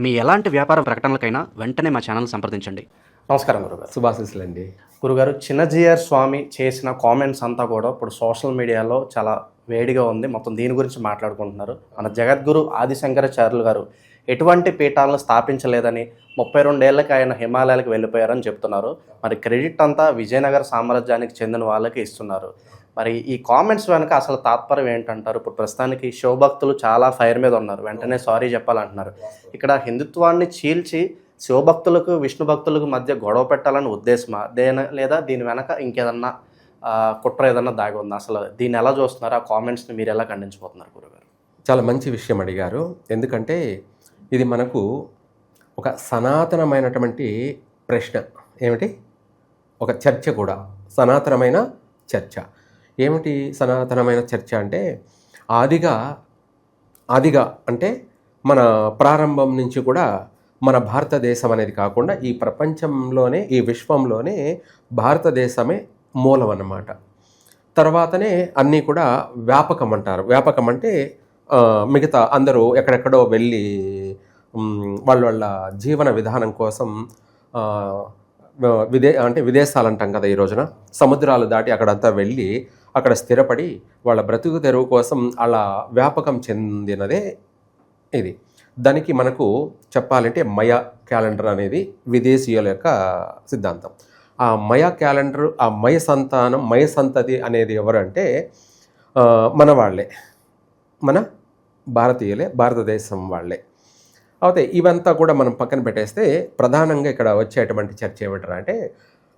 మీ ఎలాంటి వ్యాపార ప్రకటనలకైనా వెంటనే మా ఛానల్ సంప్రదించండి. నమస్కారం గురుగారు. శుభాశీస్సులండి. గురుగారు, చిన్నజీఆర్ స్వామి చేసిన కామెంట్స్ అంతా కూడా ఇప్పుడు సోషల్ మీడియాలో చాలా వేడిగా ఉంది. మొత్తం దీని గురించి మాట్లాడుకుంటున్నారు. మన జగద్గురు ఆదిశంకరాచార్యులు గారు ఎటువంటి పీఠాలను స్థాపించలేదని 32 ఏళ్ళకి ఆయన హిమాలయాలకు వెళ్ళిపోయారని చెప్తున్నారు. మరి క్రెడిట్ అంతా విజయనగర సామ్రాజ్యానికి చెందిన వాళ్ళకి ఇస్తున్నారు. మరి ఈ కామెంట్స్ వెనక అసలు తాత్పర్యం ఏంటంటారు? ఇప్పుడు ప్రస్తుతానికి శివభక్తులు చాలా ఫైర్ మీద ఉన్నారు, వెంటనే సారీ చెప్పాలంటున్నారు. ఇక్కడ హిందుత్వాన్ని చీల్చి శివభక్తులకు విష్ణు భక్తులకు మధ్య గొడవ పెట్టాలని ఉద్దేశమా, లేదా దీని వెనక ఇంకేదన్నా కుట్ర ఏదన్నా దాగి ఉందా? అసలు దీన్ని ఎలా చూస్తున్నారు? ఆ కామెంట్స్ని మీరు ఎలా ఖండించబోతున్నారు గురుగారు? చాలా మంచి విషయం అడిగారు. ఎందుకంటే ఇది మనకు ఒక సనాతనమైనటువంటి ప్రశ్న. ఏమిటి? ఒక చర్చ కూడా, సనాతనమైన చర్చ. ఏమిటి సనాతనమైన చర్చ అంటే ఆదిగా అంటే మన ప్రారంభం నుంచి కూడా మన భారతదేశం అనేది కాకుండా ఈ ప్రపంచంలోనే, ఈ విశ్వంలోనే భారతదేశమే మూలం అన్నమాట. తర్వాతనే అన్నీ కూడా వ్యాపకం అంటారు. వ్యాపకం అంటే మిగతా అందరూ ఎక్కడెక్కడో వెళ్ళి వాళ్ళ జీవన విధానం కోసం విదేశాలు అంటాం కదా ఈ రోజున, సముద్రాలు దాటి అక్కడంతా వెళ్ళి అక్కడ స్థిరపడి వాళ్ళ బ్రతుకు తెరువు కోసం అలా వ్యాపకం చెందినదే ఇది. దానికి మనకు చెప్పాలంటే మయా క్యాలెండర్ అనేది విదేశీయుల యొక్క సిద్ధాంతం. ఆ మయా క్యాలెండర్, ఆ మయ సంతానం, మయ సంతతి అనేది ఎవరంటే మన వాళ్ళే, మన భారతీయులే, భారతదేశం వాళ్ళే. అయితే ఇవంతా కూడా మనం పక్కన పెట్టేస్తే ప్రధానంగా ఇక్కడ వచ్చేటువంటి చర్చ ఏమిటరా అంటే,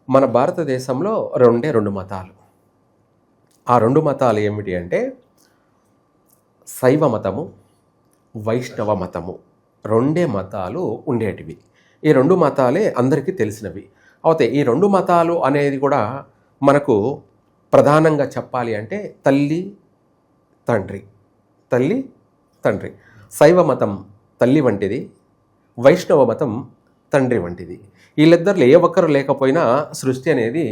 మన భారతదేశంలో రెండు మతాలు. ఆ 2 మతాలు ఏమిటి అంటే శైవ మతము, వైష్ణవ మతము. 2 మతాలు ఉండేటివి. ఈ 2 మతాలే అందరికీ తెలిసినవి. అయితే ఈ 2 మతాలు అనేది కూడా మనకు ప్రధానంగా చెప్పాలి అంటే తల్లి తండ్రి. శైవ మతం తల్లి వంటిది, వైష్ణవ మతం తండ్రి వంటిది. వీళ్ళిద్దరిలో ఏ ఒక్కరు లేకపోయినా సృష్టి అనేది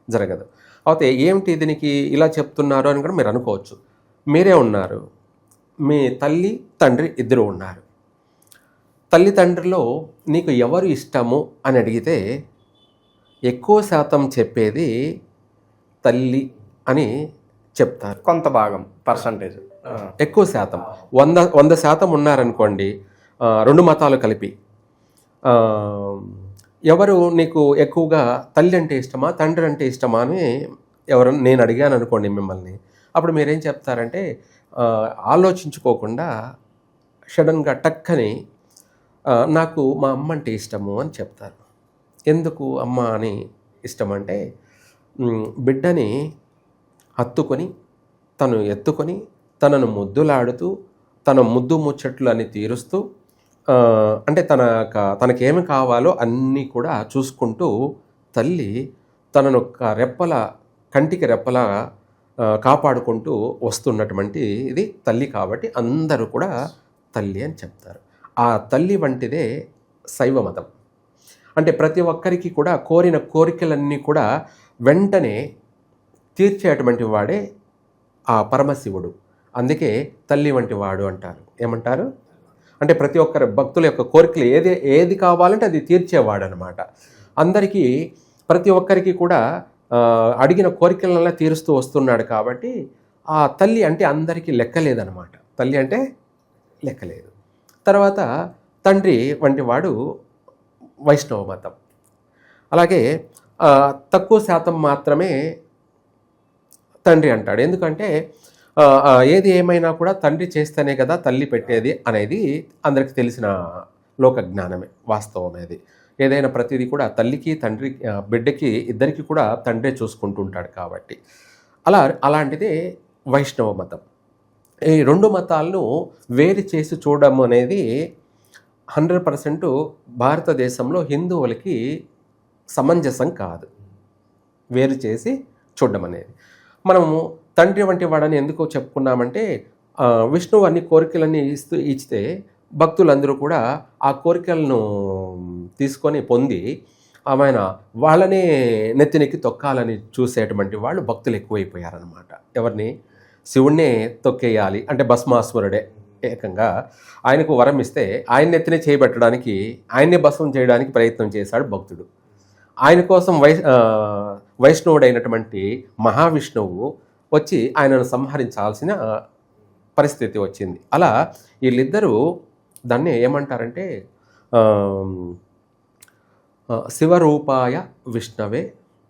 జరగదు. అయితే ఏమిటి దీనికి ఇలా చెప్తున్నారు అని కూడా మీరు అనుకోవచ్చు. మీరే ఉన్నారు, మీ తల్లి తండ్రి ఇద్దరు ఉన్నారు. తల్లి తండ్రిలో నీకు ఎవరు ఇష్టము అని అడిగితే ఎక్కువ శాతం చెప్పేది తల్లి అని చెప్తారు. కొంత భాగం, పర్సంటేజ్ ఎక్కువ శాతం. 100% ఉన్నారనుకోండి 2 మతాలు కలిపి, ఎవరు నీకు ఎక్కువగా తల్లి అంటే ఇష్టమా, తండ్రి అంటే ఇష్టమా అని ఎవరన్నా నేను అడిగాను అనుకోండి మిమ్మల్ని, అప్పుడు మీరేం చెప్తారంటే ఆలోచించుకోకుండా సడన్గా టక్కని నాకు మా అమ్మ అంటే ఇష్టము అని చెప్తారు. ఎందుకు అమ్మ అని ఇష్టం అంటే, బిడ్డని హత్తుకొని తను ఎత్తుకొని తనను ముద్దులాడుతూ తన ముద్దు ముచ్చట్లు అని తీరుస్తూ, అంటే తనకేమి కావాలో అన్నీ కూడా చూసుకుంటూ తల్లి తనను కంటికి రెప్పలా కాపాడుకుంటూ వస్తున్నటువంటి ఇది తల్లి. కాబట్టి అందరూ కూడా తల్లి అని చెప్తారు. ఆ తల్లి వంటిదే శైవ మతం. అంటే ప్రతి ఒక్కరికి కూడా కోరిన కోరికలన్నీ కూడా వెంటనే తీర్చేటువంటి వాడే ఆ పరమశివుడు. అందుకే తల్లి వంటి వాడు అంటారు. ఏమంటారు అంటే ప్రతి ఒక్కరి భక్తుల యొక్క కోరికలు ఏది కావాలంటే అది తీర్చేవాడు అనమాట. అందరికీ, ప్రతి ఒక్కరికి కూడా అడిగిన కోరికలలా తీరుస్తూ వస్తున్నాడు. కాబట్టి ఆ తల్లి అంటే అందరికీ లెక్కలేదనమాట. తల్లి అంటే లెక్కలేదు. తర్వాత తండ్రి వంటి వాడు వైష్ణవ మతం. అలాగే తక్కువ శాతం మాత్రమే తండ్రి అంటాడు. ఎందుకంటే ఏది ఏమైనా కూడా తండ్రి చేస్తేనే కదా తల్లి పెట్టేది అనేది అందరికీ తెలిసిన లోక జ్ఞానమే, వాస్తవమేది. ఏదైనా ప్రతిదీ కూడా తల్లికి తండ్రి బిడ్డకి ఇద్దరికి కూడా తండ్రే చూసుకుంటూ ఉంటాడు. కాబట్టి అలాంటిదే వైష్ణవ మతం. ఈ 2 మతాలను వేరు చేసి చూడడం అనేది 100% భారతదేశంలో హిందువులకి సమంజసం కాదు. వేరు చేసి చూడడం అనేది. మనము తండ్రి వంటి వాడని ఎందుకు చెప్పుకున్నామంటే, విష్ణువు అన్ని కోరికలన్నీ ఇచ్చితే భక్తులందరూ కూడా ఆ కోరికలను తీసుకొని పొంది ఆయన వాళ్ళనే నెత్తినెక్కి తొక్కాలని చూసేటువంటి వాళ్ళు భక్తులు ఎక్కువైపోయారనమాట. ఎవరిని? శివుణ్ణే తొక్కేయాలి అంటే భస్మాసురుడే. ఏకంగా ఆయనకు వరం ఇస్తే ఆయన ఎత్తినే చేయబెట్టడానికి ఆయన్ని భస్మం చేయడానికి ప్రయత్నం చేశాడు భక్తుడు. ఆయన కోసం వైష్ణవుడైనటువంటి మహావిష్ణువు వచ్చి ఆయనను సంహరించాల్సిన పరిస్థితి వచ్చింది. అలా వీళ్ళిద్దరూ దాన్ని ఏమంటారంటే శివరూపాయ విష్ణవే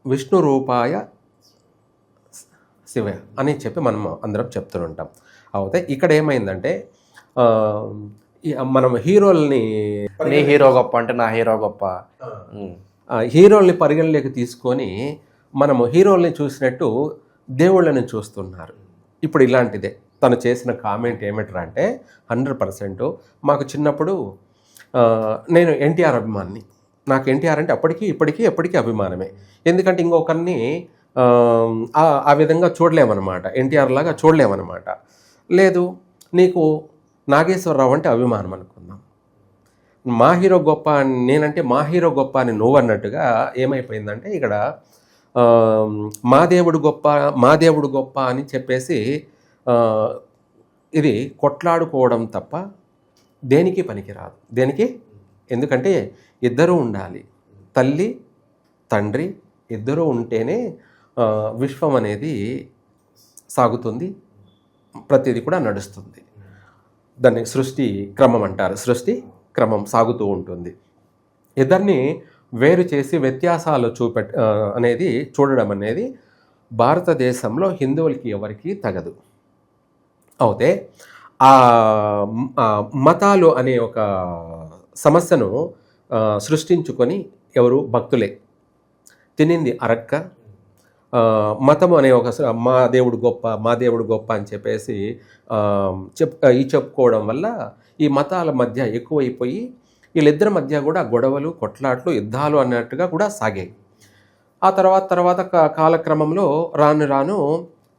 విష్ణు రూపాయ శివ అని చెప్పి మనం అందరం చెప్తుంటాం. అయితే ఇక్కడ ఏమైందంటే మనం హీరోల్ని నీ హీరో గొప్ప అంటే నా హీరో గొప్ప, హీరోల్ని పరిగణలోకి తీసుకొని మనము హీరోల్ని చూసినట్టు దేవుళ్ళని చూస్తున్నారు. ఇప్పుడు ఇలాంటిదే తను చేసిన కామెంట్ ఏమిట్రా అంటే 100% మాకు చిన్నప్పుడు నేను ఎన్టీఆర్ అభిమాని, నాకు ఎన్టీఆర్ అంటే అప్పటికి ఇప్పటికీ ఎప్పటికీ అభిమానమే. ఎందుకంటే ఇంకొకరిని ఆ విధంగా చూడలేమన్నమాట, ఎన్టీఆర్ లాగా చూడలేమన్నమాట. లేదు నీకు నాగేశ్వరరావు అంటే అభిమానం అనుకుందాం, మా హీరో గొప్ప నేనంటే మా హీరో గొప్ప అని నువ్వు అన్నట్టుగా ఏమైపోయిందంటే ఇక్కడ మా దేవుడు గొప్ప అని చెప్పేసి ఇది కొట్లాడుకోవడం తప్ప దేనికి పనికిరాదు. దేనికి? ఎందుకంటే ఇద్దరూ ఉండాలి, తల్లి తండ్రి ఇద్దరూ ఉంటేనే విశ్వం అనేది సాగుతుంది, ప్రతిదీ కూడా నడుస్తుంది. దాన్ని సృష్టి క్రమం అంటారు. సృష్టి క్రమం సాగుతూ ఉంటుంది. ఇద్దరిని వేరు చేసి వ్యత్యాసాలు అనేది చూడడం అనేది భారతదేశంలో హిందువులకి ఎవరికి తగదు. అయితే ఆ మతాలు అనే ఒక సమస్యను సృష్టించుకొని ఎవరు భక్తులే తినింది అరక్క మతం అనే ఒక మా దేవుడు గొప్ప అని చెప్పేసి చెప్పుకోవడం వల్ల ఈ మతాల మధ్య ఎక్కువైపోయి వీళ్ళిద్దరి మధ్య కూడా గొడవలు, కొట్లాట్లు, యుద్ధాలు అన్నట్టుగా కూడా సాగాయి. ఆ తర్వాత కాలక్రమంలో రాను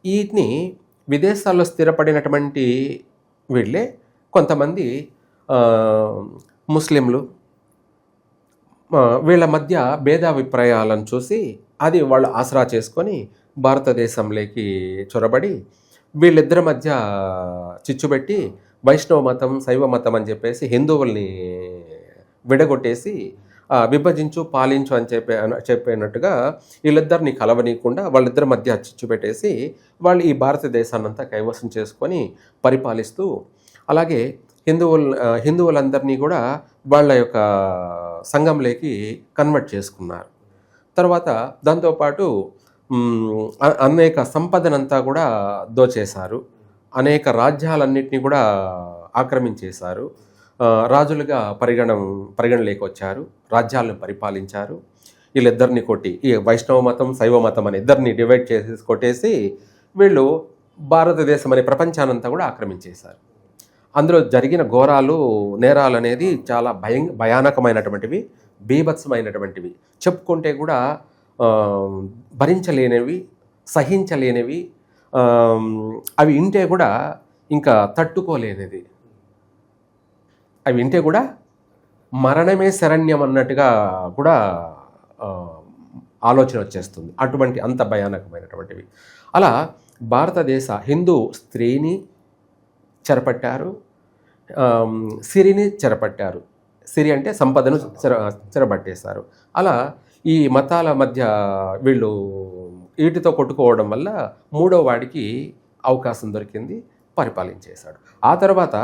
వీటిని విదేశాల్లో స్థిరపడినటువంటి వీళ్ళే కొంతమంది ముస్లింలు వీళ్ళ మధ్య భేదాభిప్రాయాలను చూసి అది వాళ్ళు ఆసరా చేసుకొని భారతదేశంలోకి చొరబడి వీళ్ళిద్దరి మధ్య చిచ్చుబెట్టి వైష్ణవ మతం, శైవ మతం అని చెప్పేసి హిందువుల్ని విడగొట్టేసి విభజించు పాలించు అని చెప్పినట్టుగా వీళ్ళిద్దరిని కలవనీయకుండా వాళ్ళిద్దరి మధ్య చిచ్చు పెట్టేసి వాళ్ళు ఈ భారతదేశాన్నంతా కైవసం చేసుకొని పరిపాలిస్తూ అలాగే హిందువులందరినీ కూడా వాళ్ళ యొక్క సంఘంలోకి కన్వర్ట్ చేసుకున్నారు. తర్వాత దాంతోపాటు అనేక సంపదనంతా కూడా దోచేశారు, అనేక రాజ్యాలన్నింటినీ కూడా ఆక్రమించేశారు, రాజులుగా పరిగణలోకి వచ్చారు, రాజ్యాలను పరిపాలించారు. వీళ్ళిద్దరిని కొట్టి ఈ వైష్ణవ మతం, శైవ మతం అని ఇద్దరిని డివైడ్ చేసి కొట్టేసి వీళ్ళు భారతదేశం అనే ప్రపంచానంతా కూడా ఆక్రమించేశారు. అందులో జరిగిన ఘోరాలు, నేరాలు అనేది చాలా భయానకమైనటువంటివి, బీభత్సమైనటువంటివి, చెప్పుకుంటే కూడా భరించలేనివి, సహించలేనివి, అవి వింటే కూడా ఇంకా తట్టుకోలేనిది, అవి వింటే కూడా మరణమే శరణ్యం అన్నట్టుగా కూడా ఆలోచన వచ్చేస్తుంది. అటువంటి అంత భయానకమైనటువంటివి. అలా భారతదేశ హిందూ స్త్రీని చెరపట్టారు, సిరిని చెరపట్టారు. సిరి అంటే సంపదను చెరబట్టేశారు. అలా ఈ మతాల మధ్య వీళ్ళు వీటితో కొట్టుకోవడం వల్ల మూడో వాడికి అవకాశం దొరికింది, పరిపాలించేశాడు. ఆ తర్వాత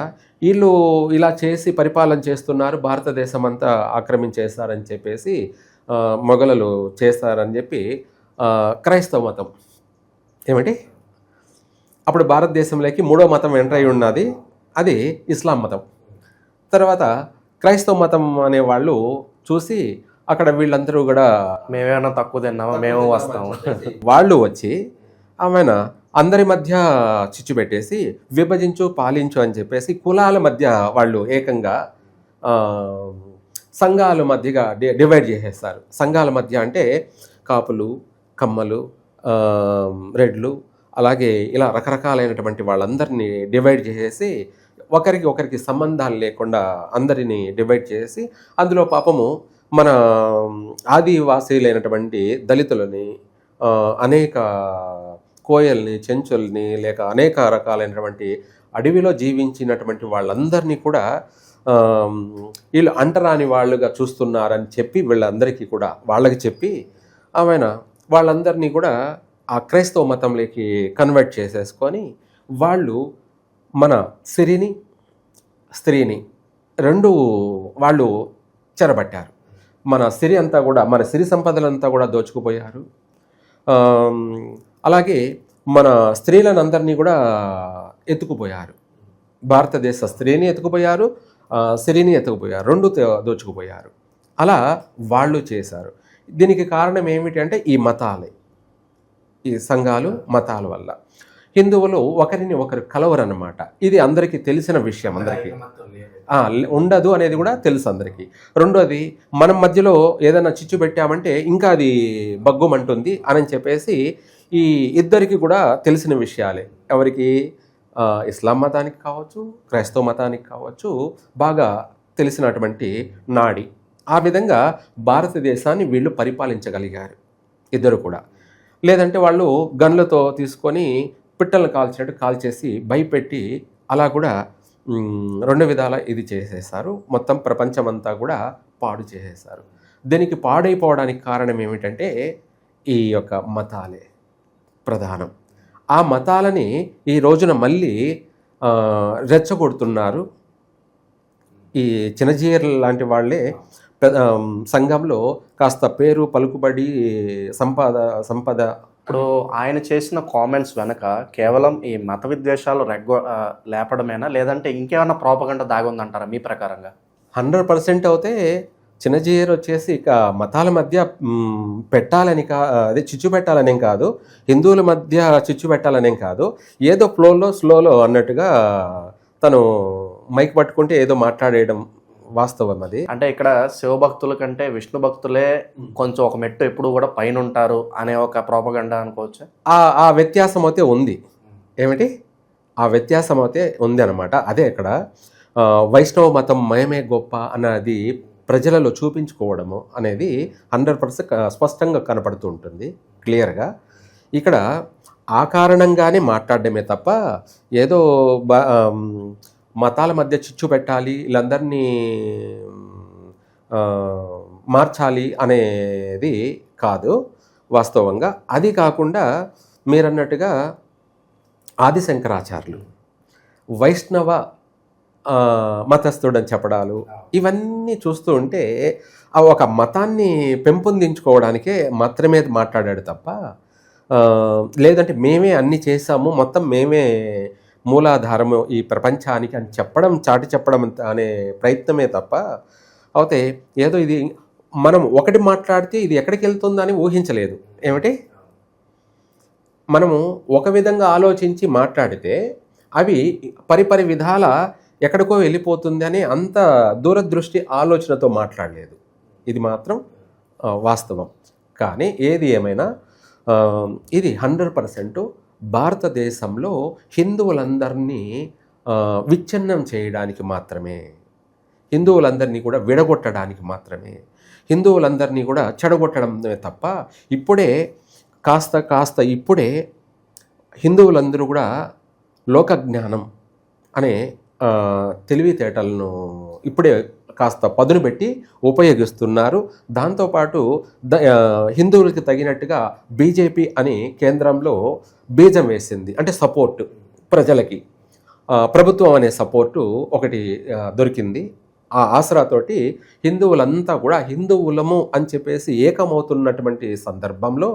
వీళ్ళు ఇలా చేసి పరిపాలన చేస్తున్నారు, భారతదేశం అంతా ఆక్రమించేస్తారని చెప్పేసి మొఘలులు చేస్తారని చెప్పి క్రైస్తవ మతం ఏమంటే అప్పుడు భారతదేశంలోకి మూడో మతం ఎంటర్ అయి ఉన్నది, అది ఇస్లాం మతం. తర్వాత క్రైస్తవ మతం అనే వాళ్ళు చూసి అక్కడ వీళ్ళందరూ కూడా మేమేమైనా తక్కువ తిన్నామా, మేము వస్తాము, వాళ్ళు వచ్చి ఆమెన అందరి మధ్య చిచ్చు పెట్టేసి విభజించు పాలించు అని చెప్పేసి కులాల మధ్య వాళ్ళు ఏకంగా సంఘాల మధ్యగా డివైడ్ చేసేస్తారు. సంఘాల మధ్య అంటే కాపులు, కమ్మలు, రెడ్లు, అలాగే ఇలా రకరకాలైనటువంటి వాళ్ళందరినీ డివైడ్ చేసేసి ఒకరికి సంబంధాలు లేకుండా అందరినీ డివైడ్ చేసి అందులో పాపము మన ఆదివాసీలైనటువంటి దళితులని, అనేక కోయల్ని, చెంచుల్ని, లేక అనేక రకాలైనటువంటి అడవిలో జీవించినటువంటి వాళ్ళందరినీ కూడా వీళ్ళు అంటరాని వాళ్ళుగా చూస్తున్నారని చెప్పి వీళ్ళందరికీ కూడా వాళ్ళకి చెప్పి ఆమెన వాళ్ళందరినీ కూడా ఆ క్రైస్తవ మతంలోకి కన్వర్ట్ చేసేసుకొని వాళ్ళు మన సిరిని, స్త్రీని రెండు వాళ్ళు చెరబట్టారు. మన సిరి అంతా కూడా, మన సిరి సంపదలంతా కూడా దోచుకుపోయారు. అలాగే మన స్త్రీలను అందరినీ కూడా ఎత్తుకుపోయారు. భారతదేశ స్త్రీని ఎత్తుకుపోయారు, సిరిని ఎత్తుకుపోయారు, రెండు దోచుకుపోయారు. అలా వాళ్ళు చేశారు. దీనికి కారణం ఏమిటి అంటే ఈ మతాలే, ఈ సంఘాలు, మతాల వల్ల హిందువులు ఒకరిని ఒకరు కలవరన్నమాట. ఇది అందరికీ తెలిసిన విషయం, అందరికీ ఉండదు అనేది కూడా తెలుసు అందరికీ. రెండోది, మనం మధ్యలో ఏదైనా చిచ్చు పెట్టామంటే ఇంకా అది బగ్గుమంటుంది అని చెప్పేసి ఈ ఇద్దరికి కూడా తెలిసిన విషయాలే. ఎవరికి? ఇస్లాం మతానికి కావచ్చు, క్రైస్తవ మతానికి కావచ్చు, బాగా తెలిసినటువంటి నాడి. ఆ విధంగా భారతదేశాన్ని వీళ్ళు పరిపాలించగలిగారు ఇద్దరు కూడా. లేదంటే వాళ్ళు గన్లతో తీసుకొని పిట్టలను కాల్చినట్టు కాల్చేసి భయపెట్టి అలా కూడా రెండు విధాల ఇది చేసేసారు. మొత్తం ప్రపంచమంతా కూడా పాడు చేసేసారు. దీనికి పాడైపోవడానికి కారణం ఏమిటంటే ఈ యొక్క మతాలే ప్రధానం. ఆ మతాలని ఈ రోజున మళ్ళీ రెచ్చగొడుతున్నారు. ఈ చిన్నజీయర్లు లాంటి వాళ్ళే సంఘంలో కాస్త పేరు, పలుకుబడి, సంపద. ఇప్పుడు ఆయన చేసిన కామెంట్స్ వెనక కేవలం ఈ మత విద్వేషాలు లేపడమేనా, లేదంటే ఇంకేమైనా ప్రోపగండా దాగుందంటారా మీ ప్రకారంగా? 100% అయితే చిన్నజీయర్ వచ్చేసి ఇక మతాల మధ్య పెట్టాలని అదే చిచ్చు పెట్టాలనేం కాదు, హిందువుల మధ్య చిచ్చు పెట్టాలనేం కాదు, ఏదో స్లోలో అన్నట్టుగా తను మైక్ పట్టుకుంటే ఏదో మాట్లాడేయడం వాస్తవం అది. అంటే ఇక్కడ శివభక్తుల కంటే విష్ణు భక్తులే కొంచెం ఒక మెట్టు ఎప్పుడు కూడా పైన ఉంటారు అనే ఒక ప్రోపగండా అనుకోవచ్చు. ఆ వ్యత్యాసం అయితే ఉంది. ఏమిటి? ఆ వ్యత్యాసం అయితే ఉంది అనమాట. అదే ఇక్కడ వైష్ణవ మతం మయమే గొప్ప అన్నది ప్రజలలో చూపించుకోవడము అనేది 100% స్పష్టంగా కనపడుతూ ఉంటుంది క్లియర్గా. ఇక్కడ ఆ కారణంగానే మాట్లాడడమే తప్ప ఏదో మతాల మధ్య చిచ్చు పెట్టాలి, వీళ్ళందరినీ మార్చాలి అనేది కాదు వాస్తవంగా. అది కాకుండా మీరన్నట్టుగా ఆదిశంకరాచార్యులు వైష్ణవ మతస్థుడని చెప్పడాలు ఇవన్నీ చూస్తూ ఉంటే ఒక మతాన్ని పెంపొందించుకోవడానికే మాత్రమే మాట్లాడాడు తప్ప, లేదంటే మేమే అన్ని చేసాము, మొత్తం మేమే మూలాధారము ఈ ప్రపంచానికి అని చాటి చెప్పడం అనే ప్రయత్నమే తప్ప, అయితే ఏదో ఇది మనం ఒకటి మాట్లాడితే ఇది ఎక్కడికి వెళ్తుందని ఊహించలేదు. ఏమిటి? మనము ఒక విధంగా ఆలోచించి మాట్లాడితే అవి పరిపరి విధాల ఎక్కడికో వెళ్ళిపోతుంది అని అంత దూరదృష్టి ఆలోచనతో మాట్లాడలేదు. ఇది మాత్రం వాస్తవం. కానీ ఏది ఏమైనా ఇది 100% భారతదేశంలో హిందువులందరినీ విచ్ఛిన్నం చేయడానికి మాత్రమే, హిందువులందరినీ కూడా విడగొట్టడానికి మాత్రమే, హిందువులందరినీ కూడా చెడగొట్టడమే తప్ప ఇప్పుడే కాస్త ఇప్పుడే హిందువులందరూ కూడా లోకజ్ఞానం అనే తెలివితేటలను ఇప్పుడే కాస్త పదును పెట్టి ఉపయోగిస్తున్నారు. దాంతోపాటు హిందువులకి తగినట్టుగా బీజేపీ అని కేంద్రంలో బీజం వేసింది. అంటే సపోర్టు ప్రజలకి, ప్రభుత్వం అనే సపోర్టు ఒకటి దొరికింది. ఆ ఆసరాతోటి హిందువులంతా కూడా హిందువులము అని చెప్పేసి ఏకమవుతున్నటువంటి సందర్భంలో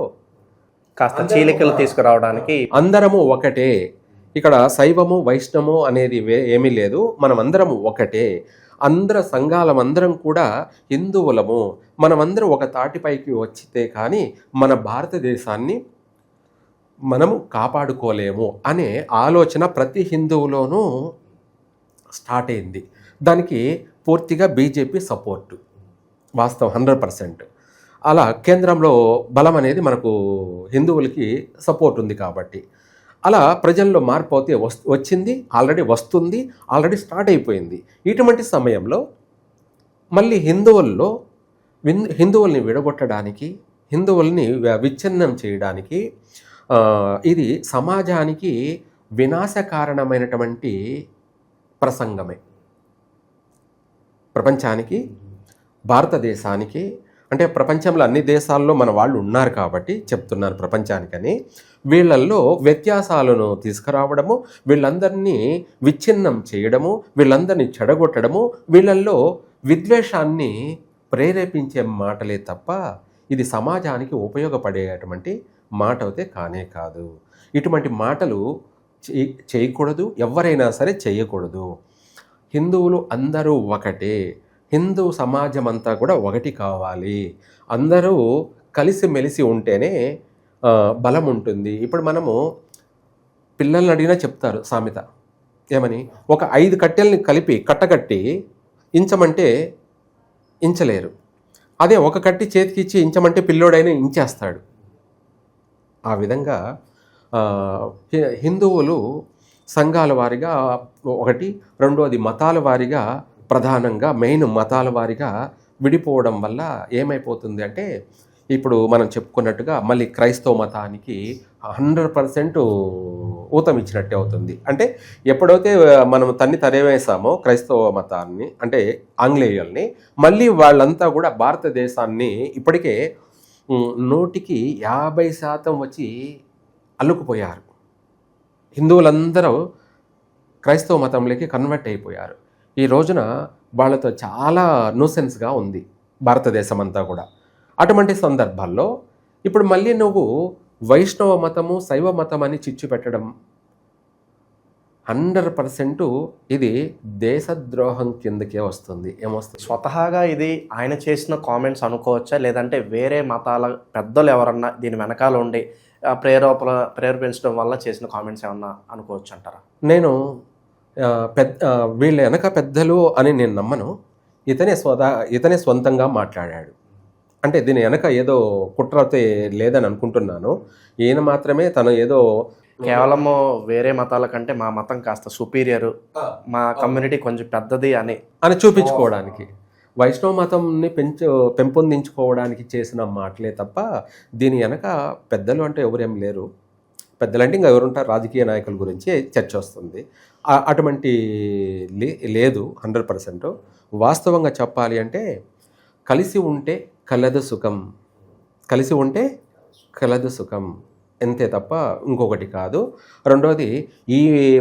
కాస్త చీలికలు తీసుకురావడానికి అందరము ఒకటే. ఇక్కడ శైవము వైష్ణవము అనేది ఏమీ లేదు, మనం అందరము ఒకటే, సంఘాలమందరం కూడా హిందువులము, మనమందరం ఒక తాటిపైకి వచ్చితే కానీ మన భారతదేశాన్ని మనము కాపాడుకోలేము అనే ఆలోచన ప్రతి హిందువులోనూ స్టార్ట్ అయింది. దానికి పూర్తిగా బీజేపీ సపోర్టు వాస్తవం 100%. అలా కేంద్రంలో బలం అనేది మనకు హిందువులకి సపోర్ట్ ఉంది కాబట్టి అలా ప్రజల్లో మార్పు అయితే వచ్చింది, ఆల్రెడీ వస్తుంది, ఆల్రెడీ స్టార్ట్ అయిపోయింది. ఇటువంటి సమయంలో మళ్ళీ హిందువుల్ని విడగొట్టడానికి, హిందువుల్ని విచ్ఛిన్నం చేయడానికి ఇది సమాజానికి వినాశకారణమైనటువంటి ప్రసంగమే. ప్రపంచానికి, భారతదేశానికి, అంటే ప్రపంచంలో అన్ని దేశాల్లో మన వాళ్ళు ఉన్నారు కాబట్టి చెప్తున్నాను ప్రపంచానికని, వీళ్ళల్లో వ్యత్యాసాలను తీసుకురావడము, వీళ్ళందరినీ విచ్ఛిన్నం చేయడము, వీళ్ళందరినీ చెడగొట్టడము, వీళ్ళల్లో విద్వేషాన్ని ప్రేరేపించే మాటలే తప్ప ఇది సమాజానికి ఉపయోగపడేటువంటి మాట అయితే కానే కాదు. ఇటువంటి మాటలు చేయకూడదు, ఎవరైనా సరే చేయకూడదు. హిందువులు అందరూ ఒకటే, హిందూ సమాజం అంతా కూడా ఒకటి కావాలి, అందరూ కలిసిమెలిసి ఉంటేనే బలం ఉంటుంది. ఇప్పుడు మనము పిల్లల్ని అడిగినా చెప్తారు సామెత, ఏమని, ఒక 5 కట్టెల్ని కలిపి కట్టకట్టి ఇంచమంటే ఇంచలేరు, అదే ఒక కట్టి చేతికి ఇచ్చి ఇంచమంటే పిల్లోడైనా ఇంచేస్తాడు. ఆ విధంగా హిందువులు సంఘాల వారిగా ఒకటి, రెండోది మతాల వారిగా, ప్రధానంగా మెయిన్ మతాల వారిగా విడిపోవడం వల్ల ఏమైపోతుంది అంటే, ఇప్పుడు మనం చెప్పుకున్నట్టుగా మళ్ళీ క్రైస్తవ మతానికి 100% ఊతం ఇచ్చినట్టే అవుతుంది. అంటే ఎప్పుడైతే మనం తరివేసామో క్రైస్తవ మతాన్ని, అంటే ఆంగ్లేయుల్ని, మళ్ళీ వాళ్ళంతా కూడా భారతదేశాన్ని ఇప్పటికే 100కి 50% వచ్చి అల్లుకుపోయారు. హిందువులందరూ క్రైస్తవ మతంలోకి కన్వర్ట్ అయిపోయారు. ఈ రోజున వాళ్ళతో చాలా న్యూసెన్స్గా ఉంది భారతదేశం అంతా కూడా. అటువంటి సందర్భాల్లో ఇప్పుడు మళ్ళీ నువ్వు వైష్ణవ మతము, శైవ మతం అని చిచ్చు పెట్టడం 100% ఇది దేశద్రోహం కిందకే వస్తుంది. ఏమొస్తుంది? స్వతహాగా ఇది ఆయన చేసిన కామెంట్స్ అనుకోవచ్చా, లేదంటే వేరే మతాల పెద్దలు ఎవరన్నా దీని వెనకాల ఉండి ప్రేరేపించడం వల్ల చేసిన కామెంట్స్ ఏమన్నా అనుకోవచ్చు అంటారా? నేను వీళ్ళ వెనక పెద్దలు అని నేను నమ్మను. ఇతనే సొంతంగా మాట్లాడాడు. అంటే దీని వెనక ఏదో కుట్రతే లేదని అనుకుంటున్నాను. ఈయన మాత్రమే తను ఏదో కేవలము వేరే మతాల కంటే మా మతం కాస్త సుపీరియర్, మా కమ్యూనిటీ కొంచెం పెద్దది అని చూపించుకోవడానికి, వైష్ణవ మతంని పెంపొందించుకోవడానికి చేసిన మాటలే తప్ప దీని వెనక పెద్దలు అంటే ఎవరేం లేరు. పెద్దలంటే ఇంకా ఎవరుంటారు, రాజకీయ నాయకుల గురించి చర్చ వస్తుంది. అటువంటి లేదు 100%. వాస్తవంగా చెప్పాలి అంటే కలిసి ఉంటే కలదు సుఖం, కలిసి ఉంటే కలదు సుఖం, అంతే తప్ప ఇంకొకటి కాదు. రెండోది, ఈ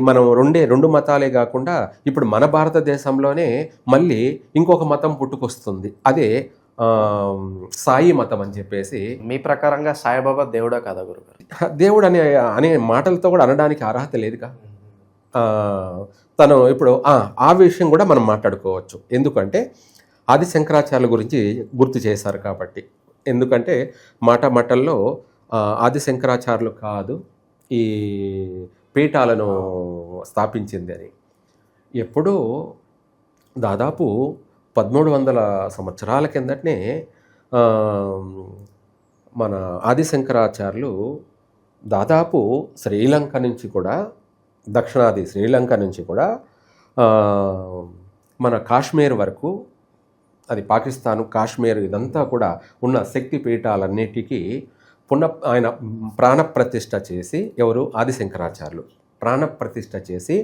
మనం రెండు మతాలే కాకుండా ఇప్పుడు మన భారతదేశంలోనే మళ్ళీ ఇంకొక మతం పుట్టుకొస్తుంది. అదే సాయి మతం అని చెప్పేసి. మీ ప్రకారంగా సాయిబాబా దేవుడా కాదా గురుగారు? దేవుడు అనే మాటలతో కూడా అనడానికి అర్హత లేదుగా. తను ఇప్పుడు ఆ విషయం కూడా మనం మాట్లాడుకోవచ్చు. ఎందుకంటే ఆది శంకరాచార్యుల గురించి గుర్తు చేశారు కాబట్టి. ఎందుకంటే మాటల్లో ఆది శంకరాచార్యులు కాదు ఈ పీఠాలను స్థాపించింది అని. ఎప్పుడూ దాదాపు 1300 సంవత్సరాల కిందటనే మన ఆది శంకరాచార్యులు దాదాపు శ్రీలంక నుంచి కూడా, దక్షిణాది శ్రీలంక నుంచి కూడా మన కాశ్మీర్ వరకు, అది పాకిస్తాను, కాశ్మీర్, ఇదంతా కూడా ఉన్న శక్తి పీఠాలన్నిటికీ ఆయన ప్రాణప్రతిష్ఠ చేసి, ఎవరు? ఆది శంకరాచార్యులు ప్రాణప్రతిష్ఠ చేసి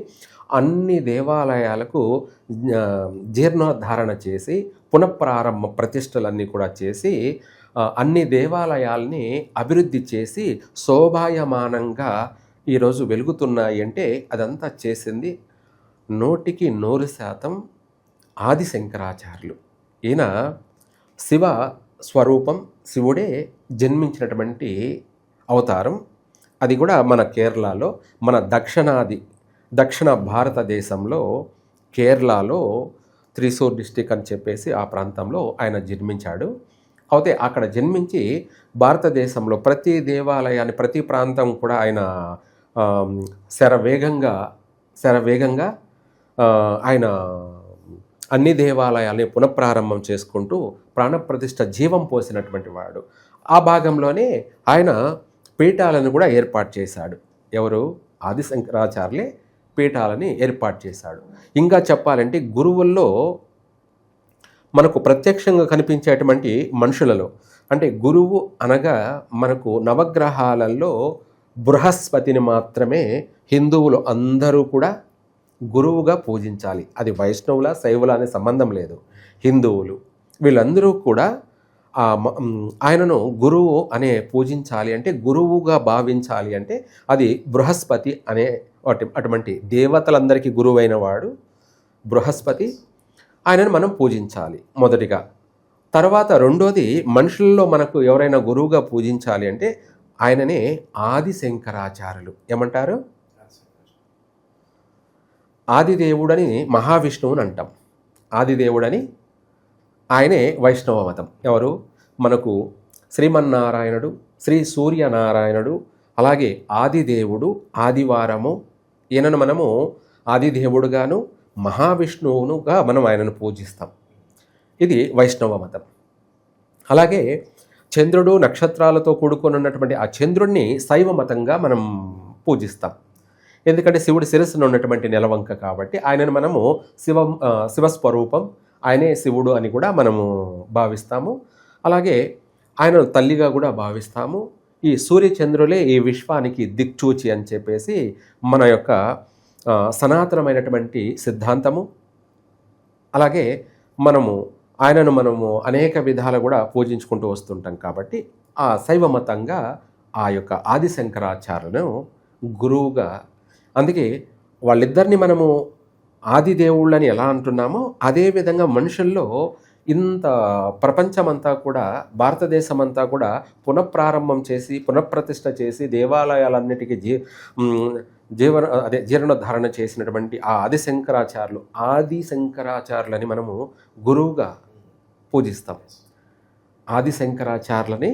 అన్ని దేవాలయాలకు జీర్ణోద్ధారణ చేసి పునఃప్రారంభ ప్రతిష్టలన్నీ కూడా చేసి అన్ని దేవాలయాల్ని అభివృద్ధి చేసి శోభాయమానంగా ఈరోజు వెలుగుతున్నాయి. అంటే అదంతా చేసింది 100% ఆది శంకరాచార్యులు. ఈయన శివ స్వరూపం, శివుడే జన్మించినటువంటి అవతారం. అది కూడా మన కేరళలో, మన దక్షిణ భారతదేశంలో కేరళలో త్రిశూర్ డిస్టిక్ అని చెప్పేసి ఆ ప్రాంతంలో ఆయన జన్మించాడు. అయితే అక్కడ జన్మించి భారతదేశంలో ప్రతి దేవాలయాన్ని, ప్రతి ప్రాంతం కూడా ఆయన శరవేగంగా ఆయన అన్ని దేవాలయాల్ని పునఃప్రారంభం చేసుకుంటూ ప్రాణప్రతిష్ఠ జీవం పోసినటువంటి వాడు. ఆ భాగంలోనే ఆయన పీఠాలను కూడా ఏర్పాటు చేశాడు. ఎవరు? ఆది శంకరాచార్యులే పీఠాలని ఏర్పాటు చేశాడు. ఇంకా చెప్పాలంటే గురువుల్లో మనకు ప్రత్యక్షంగా కనిపించేటువంటి మనుషులలో, అంటే గురువు అనగా మనకు నవగ్రహాలలో బృహస్పతిని మాత్రమే హిందువులు అందరూ కూడా గురువుగా పూజించాలి. అది వైష్ణవుల శైవుల అనే సంబంధం లేదు. హిందువులు వీళ్ళందరూ కూడా ఆయనను గురువు అనే పూజించాలి అంటే, గురువుగా భావించాలి అంటే అది బృహస్పతి అనే అటువంటి దేవతలందరికీ గురువైన వాడు బృహస్పతి. ఆయనను మనం పూజించాలి మొదటిగా. తర్వాత రెండోది, మనుషుల్లో మనకు ఎవరైనా గురువుగా పూజించాలి అంటే ఆయననే ఆది శంకరాచార్యులు. ఏమంటారు? ఆదిదేవుడని మహావిష్ణువుని అంటాం. ఆదిదేవుడని ఆయనే వైష్ణవ మతం. ఎవరు? మనకు శ్రీమన్నారాయణుడు, శ్రీ సూర్యనారాయణుడు, అలాగే ఆదిదేవుడు, ఆదివారము. ఈయనను మనము ఆదిదేవుడుగాను మహావిష్ణువునుగా మనం ఆయనను పూజిస్తాం. ఇది వైష్ణవ మతం. అలాగే చంద్రుడు నక్షత్రాలతో కూడుకొని ఉన్నటువంటి ఆ చంద్రుడిని శైవ మతంగా మనం పూజిస్తాం. ఎందుకంటే శివుడి శిరస్సును ఉన్నటువంటి నెలవంక కాబట్టి ఆయనను మనము శివస్వరూపం, ఆయనే శివుడు అని కూడా మనము భావిస్తాము. అలాగే ఆయనను తల్లిగా కూడా భావిస్తాము. ఈ సూర్యచంద్రులే ఈ విశ్వానికి దిక్చూచి అని చెప్పేసి మన యొక్క సనాతనమైనటువంటి సిద్ధాంతము. అలాగే మనము మనము అనేక విధాలు కూడా పూజించుకుంటూ వస్తుంటాం కాబట్టి ఆ శైవ మతంగా ఆ యొక్క ఆది శంకరాచార్యులను గురువుగా, అందుకే వాళ్ళిద్దరిని మనము ఆదిదేవుళ్ళని ఎలా అంటున్నామో అదేవిధంగా మనుషుల్లో ఇంత ప్రపంచమంతా కూడా, భారతదేశం అంతా కూడా పునఃప్రారంభం చేసి పునఃప్రతిష్ఠ చేసి దేవాలయాలన్నిటికీ జీర్ణోద్ధారణ చేసినటువంటి ఆ ఆది శంకరాచార్యులని మనము గురువుగా పూజిస్తాం. ఆది శంకరాచార్యులని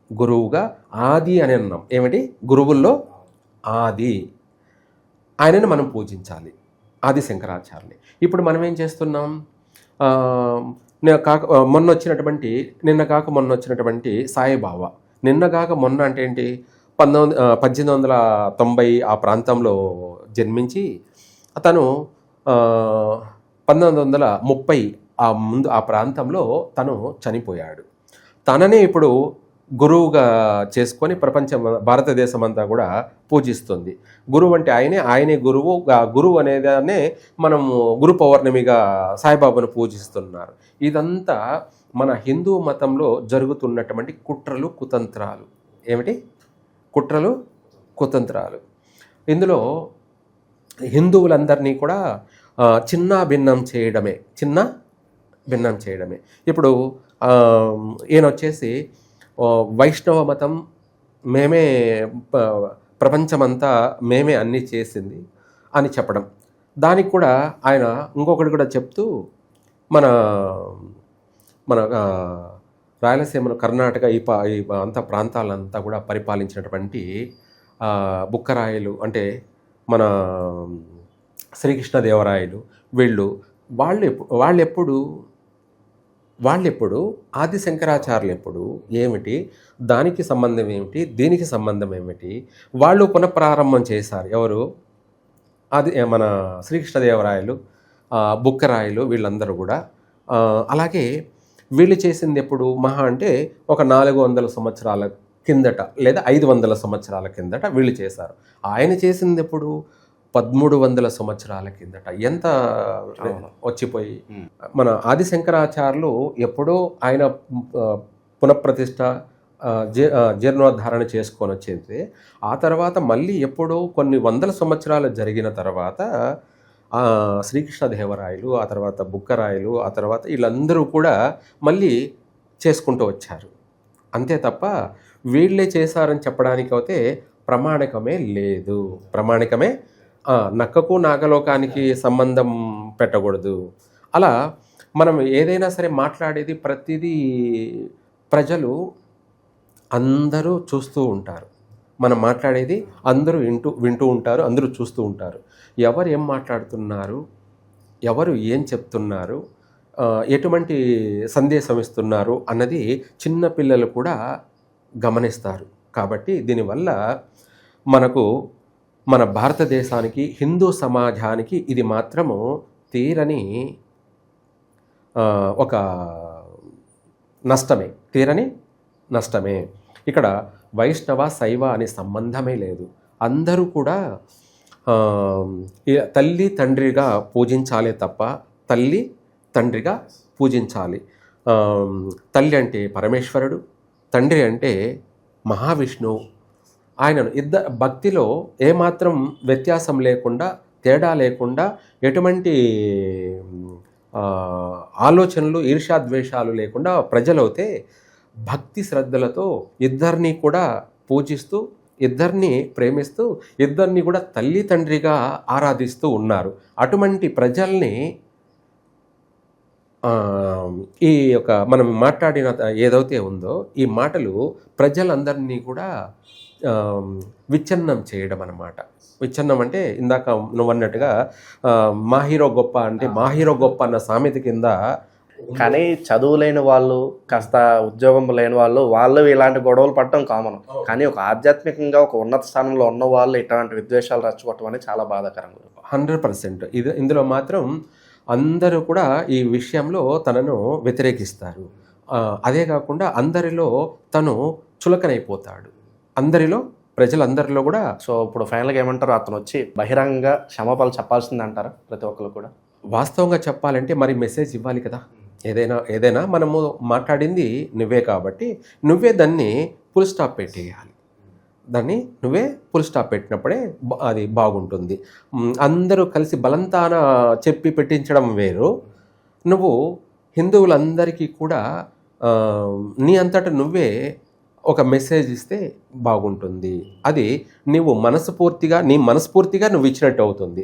గురువుగా ఆది అని అన్నాం. ఏమిటి? గురువుల్లో ఆది, ఆయనను మనం పూజించాలి, ఆది శంకరాచార్యుని. ఇప్పుడు మనం ఏం చేస్తున్నాం? నిన్న కాక మొన్న వచ్చినటువంటి సాయిబాబా, నిన్న కాక మొన్న అంటే ఏంటి, 1890 ఆ ప్రాంతంలో జన్మించి అతను 1930 ఆ ప్రాంతంలో తను చనిపోయాడు. తననే ఇప్పుడు గురువుగా చేసుకొని భారతదేశం అంతా కూడా పూజిస్తుంది. గురువు అంటే ఆయనే గురువు. గురువు అనేదాన్నే మనము గురు పౌర్ణమిగా సాయిబాబాను పూజిస్తున్నారు. ఇదంతా మన హిందూ మతంలో జరుగుతున్నటువంటి కుట్రలు కుతంత్రాలు. ఏమిటి? కుట్రలు కుతంత్రాలు. ఇందులో హిందువులందరినీ కూడా చిన్న భిన్నం చేయడమే. ఇప్పుడు ఈయన వచ్చేసి వైష్ణవ మతం మేమే, ప్రపంచమంతా మేమే అన్నీ చేసింది అని చెప్పడం. దానికి కూడా ఆయన ఇంకొకటి కూడా చెప్తూ మన రాయలసీమను, కర్ణాటక ఈ అంత ప్రాంతాలంతా కూడా పరిపాలించినటువంటి బుక్కరాయలు అంటే మన శ్రీకృష్ణదేవరాయలు, వాళ్ళెప్పుడు ఆది శంకరాచార్యులు ఎప్పుడు, ఏమిటి, దానికి సంబంధం ఏమిటి, దీనికి సంబంధం ఏమిటి, వాళ్ళు పునఃప్రారంభం చేశారు. ఎవరు? మన శ్రీకృష్ణదేవరాయలు, బుక్కరాయలు, వీళ్ళందరూ కూడా. అలాగే వీళ్ళు చేసింది ఎప్పుడు? మహా అంటే ఒక 400 సంవత్సరాల కిందట లేదా 500 సంవత్సరాల కిందట వీళ్ళు చేశారు. ఆయన చేసింది ఎప్పుడు? 1300 సంవత్సరాల కిందట. ఎంత వచ్చిపోయి. మన ఆది శంకరాచార్యులు ఎప్పుడో ఆయన పునఃప్రతిష్ఠ జీర్ణోద్ధారణ చేసుకొని వచ్చింది. ఆ తర్వాత మళ్ళీ ఎప్పుడో కొన్ని వందల సంవత్సరాలు జరిగిన తర్వాత శ్రీకృష్ణదేవరాయలు, ఆ తర్వాత బుక్కరాయలు, ఆ తర్వాత వీళ్ళందరూ కూడా మళ్ళీ చేసుకుంటూ వచ్చారు. అంతే తప్ప వీళ్ళే చేశారని చెప్పడానికి అయితే ప్రమాణికమే లేదు. నక్కకు నాగలోకానికి సంబంధం పెట్టకూడదు. అలా మనం ఏదైనా సరే మాట్లాడేది ప్రతిదీ ప్రజలు అందరూ చూస్తూ ఉంటారు. మనం మాట్లాడేది అందరూ వింటూ ఉంటారు, అందరూ చూస్తూ ఉంటారు. ఎవరు ఏం మాట్లాడుతున్నారు, ఎవరు ఏం చెప్తున్నారు, ఎటువంటి సందేశం ఇస్తున్నారు అన్నది చిన్నపిల్లలు కూడా గమనిస్తారు. కాబట్టి దీనివల్ల మన భారతదేశానికి, హిందూ సమాజానికి ఇది మాత్రము తీరని ఒక నష్టమే. ఇక్కడ వైష్ణవ శైవ అనే సంబంధమే లేదు. అందరూ కూడా తల్లి తండ్రిగా పూజించాలే తప్ప తల్లి తండ్రిగా పూజించాలి. తల్లి అంటే పరమేశ్వరుడు, తండ్రి అంటే మహావిష్ణువు. ఆయనను భక్తిలో ఏమాత్రం వ్యత్యాసం లేకుండా, తేడా లేకుండా, ఎటువంటి ఆలోచనలు ఈర్ష్యాద్వేషాలు లేకుండా ప్రజలైతే భక్తి శ్రద్ధలతో ఇద్దరిని కూడా పూజిస్తూ, ఇద్దరిని ప్రేమిస్తూ, ఇద్దరిని కూడా తల్లి తండ్రిగా ఆరాధిస్తూ ఉన్నారు. అటువంటి ప్రజల్ని ఈ యొక్క మనం మాట్లాడిన ఏదైతే ఉందో ఈ మాటలు ప్రజలందరినీ కూడా విచ్ఛిన్నం చేయడం అన్నమాట. విచ్ఛిన్నం అంటే ఇందాక నువ్వు అన్నట్టుగా మా హీరో గొప్ప అంటే మా హీరో గొప్ప అన్న సామెత కింద. కానీ చదువు లేని వాళ్ళు, కాస్త ఉద్యోగం లేని వాళ్ళు ఇలాంటి గొడవలు పడటం కామన్. కానీ ఒక ఆధ్యాత్మికంగా ఒక ఉన్నత స్థానంలో ఉన్న వాళ్ళు ఇట్లాంటి విద్వేషాలు రచ్చగొట్టడం అనేది చాలా బాధాకరంగా. 100% ఇందులో మాత్రం అందరూ కూడా ఈ విషయంలో తనను వ్యతిరేకిస్తారు. అదే కాకుండా అందరిలో తను చులకనైపోతాడు. అందరిలో ప్రజలందరిలో కూడా. సో ఇప్పుడు ఫైనల్గా ఏమంటారు, అతను వచ్చి బహిరంగంగా క్షమాపణలు చెప్పాల్సింది అంటారా ప్రతి ఒక్కరు కూడా? వాస్తవంగా చెప్పాలంటే మరి మెసేజ్ ఇవ్వాలి కదా. ఏదైనా మనము మాట్లాడింది నువ్వే కాబట్టి నువ్వే దాన్ని ఫుల్ స్టాప్ పెట్టేయాలి. దాన్ని నువ్వే ఫుల్ స్టాప్ పెట్టినప్పుడే అది బాగుంటుంది. అందరూ కలిసి బలంతాన చెప్పి పెట్టించడం వేరు. నువ్వు హిందువులందరికీ కూడా నీ అంతటా నువ్వే ఒక మెసేజ్ ఇస్తే బాగుంటుంది. అది నువ్వు మనస్ఫూర్తిగా నువ్వు ఇచ్చినట్టు అవుతుంది.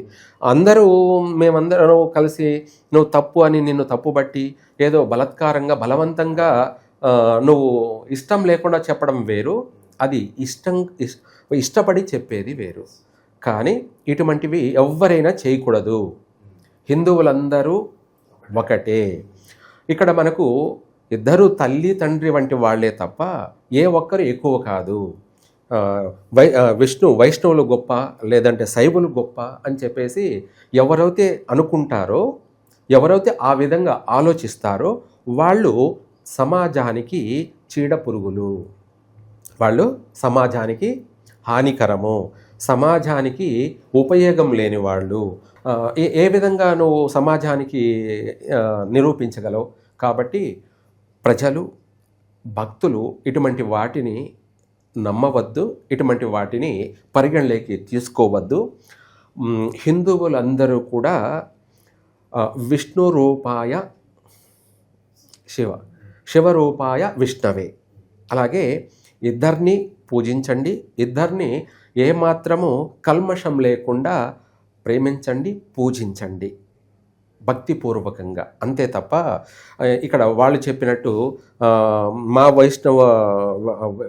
మేమందరం కలిసి నువ్వు తప్పు అని నిన్ను తప్పుబట్టి ఏదో బలవంతంగా నువ్వు ఇష్టం లేకుండా చెప్పడం వేరు. అది ఇష్టపడి చెప్పేది వేరు. కానీ ఇటువంటివి ఎవ్వరైనా చేయకూడదు. హిందువులందరూ ఒకటే. ఇక్కడ మనకు ఇద్దరు తల్లి తండ్రి వంటి వాళ్లే తప్ప ఏ ఒక్కరు ఎక్కువ కాదు. వైష్ణవులు గొప్ప లేదంటే శైవులు గొప్ప అని చెప్పేసి ఎవరైతే అనుకుంటారో, ఎవరైతే ఆ విధంగా ఆలోచిస్తారో వాళ్ళు సమాజానికి చీడ పురుగులు, వాళ్ళు సమాజానికి హానికరము, సమాజానికి ఉపయోగం లేని వాళ్ళు. ఏ విధంగా నువ్వు సమాజానికి నిరూపించగలవు? కాబట్టి ప్రజలు, భక్తులు ఇటువంటి వాటిని నమ్మవద్దు, ఇటువంటి వాటిని పరిగణలోకి తీసుకోవద్దు. హిందువులందరూ కూడా విష్ణు రూపాయ శివరూపాయ విష్ణవే. అలాగే ఇద్దరిని పూజించండి, ఇద్దరిని ఏమాత్రము కల్మషం లేకుండా ప్రేమించండి, పూజించండి భక్తిపూర్వకంగా. అంతే తప్ప ఇక్కడ వాళ్ళు చెప్పినట్టు మా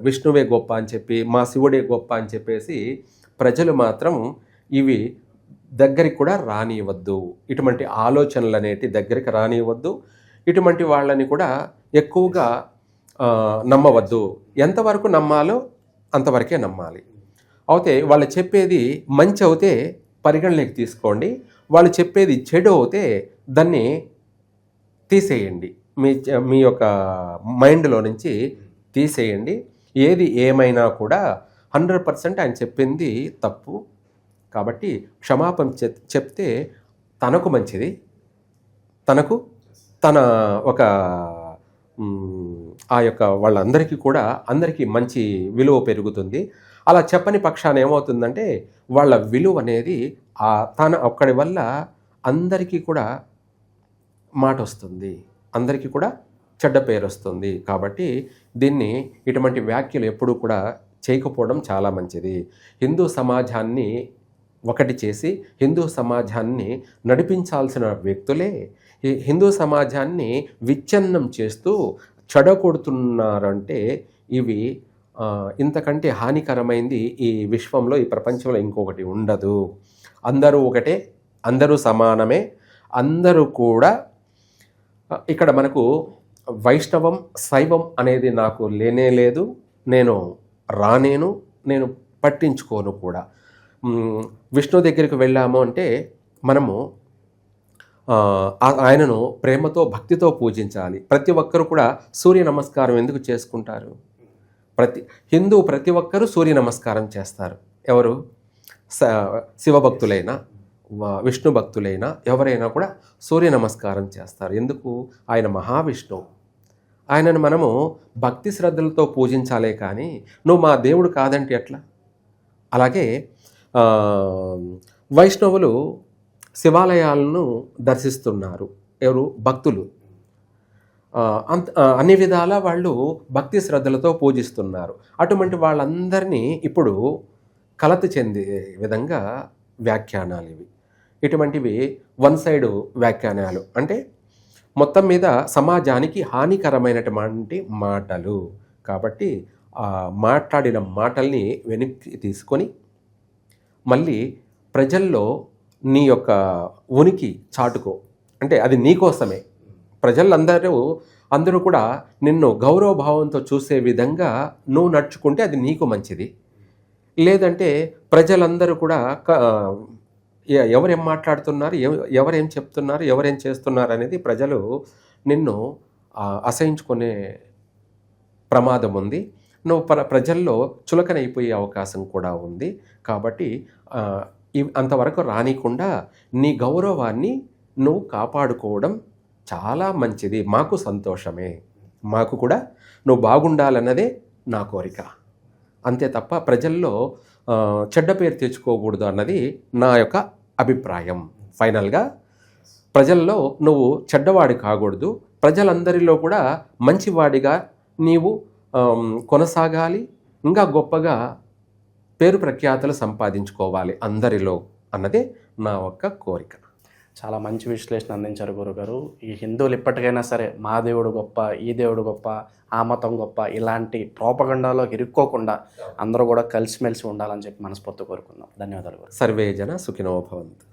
విష్ణువే గొప్ప అని చెప్పి, మా శివుడే గొప్ప అని చెప్పేసి ప్రజలు మాత్రం ఇవి దగ్గరికి కూడా రానివ్వద్దు. ఇటువంటి ఆలోచనలు అనేటి దగ్గరికి రానివ్వద్దు. ఇటువంటి వాళ్ళని కూడా ఎక్కువగా నమ్మవద్దు. ఎంతవరకు నమ్మాలో అంతవరకే నమ్మాలి. అయితే వాళ్ళు చెప్పేది మంచి అవుతే పరిగణలోకి తీసుకోండి, వాళ్ళు చెప్పేది చెడు అవుతే దాన్ని తీసేయండి, మీ యొక్క మైండ్లో నుంచి తీసేయండి. ఏది ఏమైనా కూడా 100% ఆయన చెప్పింది తప్పు. కాబట్టి క్షమాపణ చెప్తే తనకు మంచిది, తన ఒక ఆ యొక్క వాళ్ళందరికీ కూడా అందరికీ మంచి విలువ పెరుగుతుంది. అలా చెప్పని పక్షాన ఏమవుతుందంటే వాళ్ళ విలువ అనేది తన ఒక్కడి వల్ల అందరికీ కూడా మాట వస్తుంది, అందరికీ కూడా చెడ్డ పేరు వస్తుంది. కాబట్టి ఇటువంటి వ్యాఖ్యలు ఎప్పుడూ కూడా చేయకపోవడం చాలా మంచిది. హిందూ సమాజాన్ని ఒకటి చేసి హిందూ సమాజాన్ని నడిపించాల్సిన వ్యక్తులే ఈ హిందూ సమాజాన్ని విచ్ఛిన్నం చేస్తూ చెడగొడుతున్నారంటే ఇవి ఇంతకంటే హానికరమైంది ఈ విశ్వంలో, ఈ ప్రపంచంలో ఇంకొకటి ఉండదు. అందరూ ఒకటే, అందరూ సమానమే, అందరూ కూడా. ఇక్కడ మనకు వైష్ణవం శైవం అనేది నాకు లేనే లేదు, నేను పట్టించుకోను కూడా. విష్ణు దగ్గరికి వెళ్ళాము అంటే మనము ఆయనను ప్రేమతో భక్తితో పూజించాలి. ప్రతి ఒక్కరు కూడా సూర్య నమస్కారం ఎందుకు చేసుకుంటారు? హిందూ ప్రతి ఒక్కరూ సూర్య నమస్కారం చేస్తారు. ఎవరు? శివభక్తులైనా విష్ణు భక్తులైనా ఎవరైనా కూడా సూర్య నమస్కారం చేస్తారు. ఎందుకు? ఆయన మహావిష్ణువు. ఆయనను మనము భక్తి శ్రద్ధలతో పూజించాలే కానీ నువ్వు మా దేవుడు కాదంటే ఎట్లా? అలాగే వైష్ణవులు శివాలయాలను దర్శిస్తున్నారు. ఎవరు? భక్తులు. అన్ని విధాల వాళ్ళు భక్తి శ్రద్ధలతో పూజిస్తున్నారు. అటువంటి వాళ్ళందరినీ ఇప్పుడు కలత చెందే విధంగా వ్యాఖ్యానాలు ఇవి. ఇటువంటివి వన్ సైడ్ వ్యాఖ్యానాలు, అంటే మొత్తం మీద సమాజానికి హానికరమైనటువంటి మాటలు. కాబట్టి మాట్లాడిన మాటల్ని వెనక్కి తీసుకొని మళ్ళీ ప్రజల్లో నీ యొక్క ఉనికి చాటుకో. అంటే అది నీకోసమే. అందరూ కూడా నిన్ను గౌరవభావంతో చూసే విధంగా నువ్వు నడుచుకుంటే అది నీకు మంచిది. లేదంటే ప్రజలందరూ కూడా ఎవరేం మాట్లాడుతున్నారు, ఎవరేం చెప్తున్నారు, ఎవరేం చేస్తున్నారు అనేది ప్రజలు నిన్ను అసహించుకునే ప్రమాదం ఉంది. నువ్వు ప్రజల్లో చులకనైపోయే అవకాశం కూడా ఉంది. కాబట్టి అంతవరకు రానికుండా నీ గౌరవాన్ని నువ్వు కాపాడుకోవడం చాలా మంచిది. మాకు సంతోషమే, మాకు కూడా నువ్వు బాగుండాలన్నదే నా కోరిక. అంతే తప్ప ప్రజల్లో చెడ్డ పేరు తెచ్చుకోకూడదు అన్నది నా యొక్క అభిప్రాయం. ఫైనల్గా ప్రజల్లో నువ్వు చెడ్డవాడి కాకూడదు, ప్రజలందరిలో కూడా మంచివాడిగా నీవు కొనసాగాలి, ఇంకా గొప్పగా పేరు ప్రఖ్యాతలు సంపాదించుకోవాలి అందరిలో అన్నదే నా యొక్క కోరిక. చాలా మంచి విశ్లేషణ అందించారు గురుగారు. ఈ హిందువులు ఇప్పటికైనా సరే మా దేవుడు గొప్ప, ఈ దేవుడు గొప్ప, ఆ మతం గొప్ప, ఇలాంటి ప్రోపగండాలో ఇరుక్కోకుండా అందరూ కూడా కలిసిమెలిసి ఉండాలని చెప్పి మనస్ఫూర్తి కోరుకుందాం. ధన్యవాదాలు. సర్వే జన సుఖినో భవంతు.